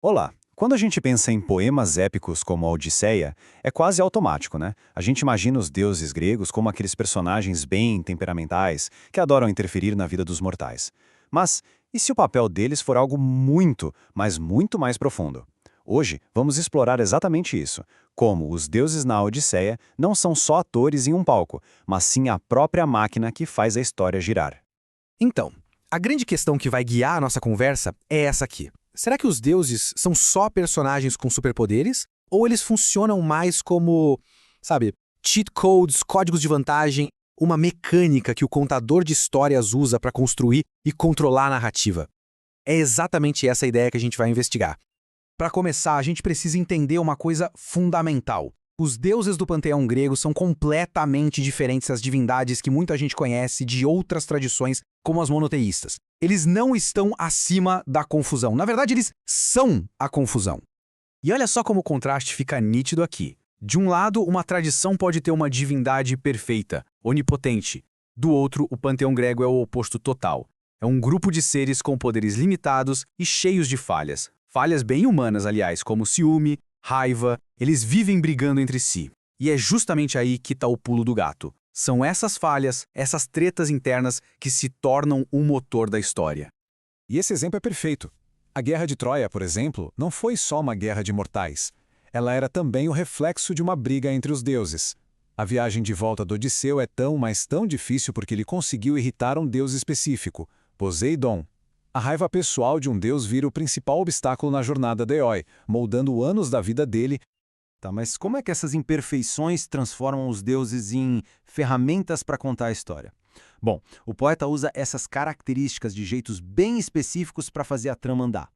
Olá! Quando a gente pensa em poemas épicos como a Odisseia, é quase automático, né? A gente imagina os deuses gregos como aqueles personagens bem temperamentais que adoram interferir na vida dos mortais. Mas e se o papel deles for algo muito, mas muito mais profundo? Hoje, vamos explorar exatamente isso, como os deuses na Odisseia não são só atores em um palco, mas sim a própria máquina que faz a história girar. Então, a grande questão que vai guiar a nossa conversa é essa aqui. Será que os deuses são só personagens com superpoderes? Ou eles funcionam mais como, sabe, cheat codes, códigos de vantagem, uma mecânica que o contador de histórias usa para construir e controlar a narrativa? É exatamente essa a ideia que a gente vai investigar. Para começar, a gente precisa entender uma coisa fundamental. Os deuses do panteão grego são completamente diferentes das divindades que muita gente conhece de outras tradições, como as monoteístas. Eles não estão acima da confusão. Na verdade, eles são a confusão. E olha só como o contraste fica nítido aqui. De um lado, uma tradição pode ter uma divindade perfeita, onipotente. Do outro, o panteão grego é o oposto total. É um grupo de seres com poderes limitados e cheios de falhas. Falhas bem humanas, aliás, como ciúme, raiva, eles vivem brigando entre si. E é justamente aí que está o pulo do gato. São essas falhas, essas tretas internas que se tornam o motor da história. E esse exemplo é perfeito. A Guerra de Troia, por exemplo, não foi só uma guerra de mortais. Ela era também o reflexo de uma briga entre os deuses. A viagem de volta do Odisseu é tão, mas tão difícil porque ele conseguiu irritar um deus específico, Poseidon. A raiva pessoal de um deus vira o principal obstáculo na jornada de herói, moldando anos da vida dele. Tá, mas como é que essas imperfeições transformam os deuses em ferramentas para contar a história? Bom, o poeta usa essas características de jeitos bem específicos para fazer a trama andar.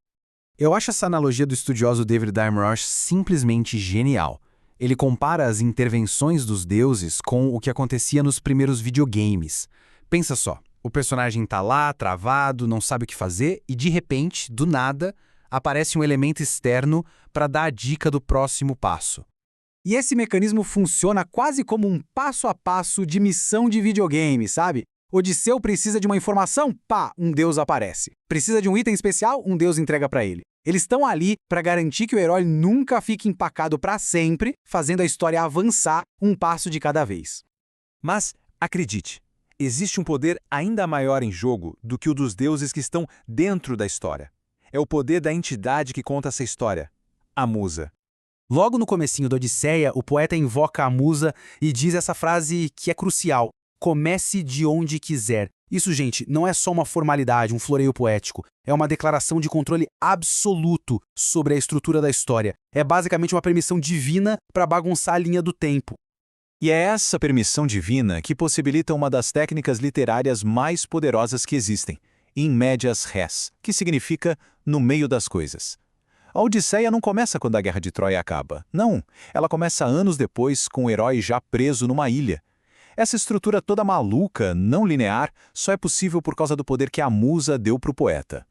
Eu acho essa analogia do estudioso David Damrosch simplesmente genial. Ele compara as intervenções dos deuses com o que acontecia nos primeiros videogames. Pensa só. O personagem tá lá, travado, não sabe o que fazer e, de repente, do nada, aparece um elemento externo para dar a dica do próximo passo. E esse mecanismo funciona quase como um passo a passo de missão de videogame, sabe? Odisseu precisa de uma informação? Pá, um deus aparece. Precisa de um item especial? Um deus entrega para ele. Eles estão ali para garantir que o herói nunca fique empacado para sempre, fazendo a história avançar um passo de cada vez. Mas, acredite, existe um poder ainda maior em jogo do que o dos deuses que estão dentro da história. É o poder da entidade que conta essa história, a musa. Logo no comecinho da Odisseia, o poeta invoca a musa e diz essa frase que é crucial: comece de onde quiser. Isso, gente, não é só uma formalidade, um floreio poético. É uma declaração de controle absoluto sobre a estrutura da história. É basicamente uma permissão divina para bagunçar a linha do tempo. E é essa permissão divina que possibilita uma das técnicas literárias mais poderosas que existem, in medias res, que significa no meio das coisas. A Odisseia não começa quando a Guerra de Troia acaba. Não, ela começa anos depois, com o herói já preso numa ilha. Essa estrutura toda maluca, não linear, só é possível por causa do poder que a musa deu para o poeta.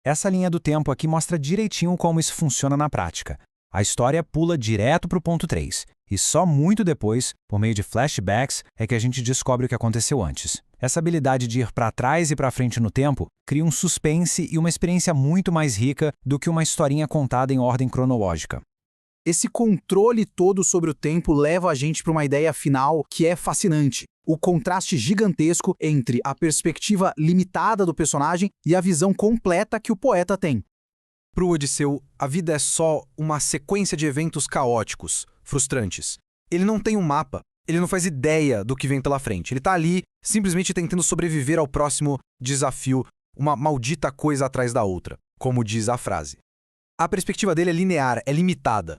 Essa linha do tempo aqui mostra direitinho como isso funciona na prática. A história pula direto para o ponto 3, e só muito depois, por meio de flashbacks, é que a gente descobre o que aconteceu antes. Essa habilidade de ir para trás e para frente no tempo cria um suspense e uma experiência muito mais rica do que uma historinha contada em ordem cronológica. Esse controle todo sobre o tempo leva a gente para uma ideia final que é fascinante. O contraste gigantesco entre a perspectiva limitada do personagem e a visão completa que o poeta tem. Para o Odisseu, a vida é só uma sequência de eventos caóticos, frustrantes. Ele não tem um mapa, ele não faz ideia do que vem pela frente. Ele está ali, simplesmente tentando sobreviver ao próximo desafio, uma maldita coisa atrás da outra, como diz a frase. A perspectiva dele é linear, é limitada.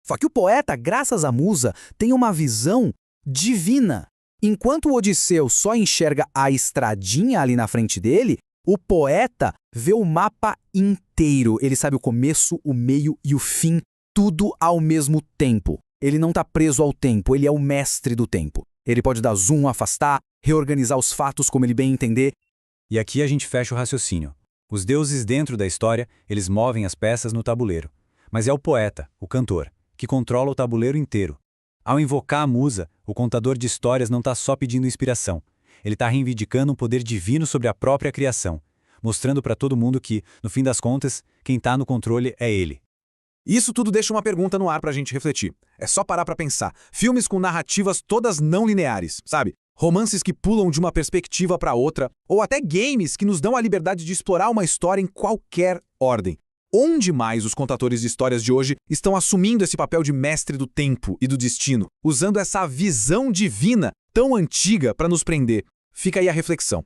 Só que o poeta, graças à musa, tem uma visão divina. Enquanto o Odisseu só enxerga a estradinha ali na frente dele, o poeta vê o mapa inteiro. Ele sabe o começo, o meio e o fim, tudo ao mesmo tempo. Ele não está preso ao tempo, ele é o mestre do tempo. Ele pode dar zoom, afastar, reorganizar os fatos como ele bem entender. E aqui a gente fecha o raciocínio. Os deuses dentro da história, eles movem as peças no tabuleiro. Mas é o poeta, o cantor, que controla o tabuleiro inteiro. Ao invocar a musa, o contador de histórias não está só pedindo inspiração. Ele está reivindicando um poder divino sobre a própria criação. mostrando para todo mundo que, no fim das contas, quem está no controle é ele. Isso tudo deixa uma pergunta no ar pra gente refletir. É só parar pra pensar. Filmes com narrativas todas não lineares, sabe? Romances que pulam de uma perspectiva pra outra, ou até games que nos dão a liberdade de explorar uma história em qualquer ordem. Onde mais os contadores de histórias de hoje estão assumindo esse papel de mestre do tempo e do destino, usando essa visão divina tão antiga pra nos prender? Fica aí a reflexão.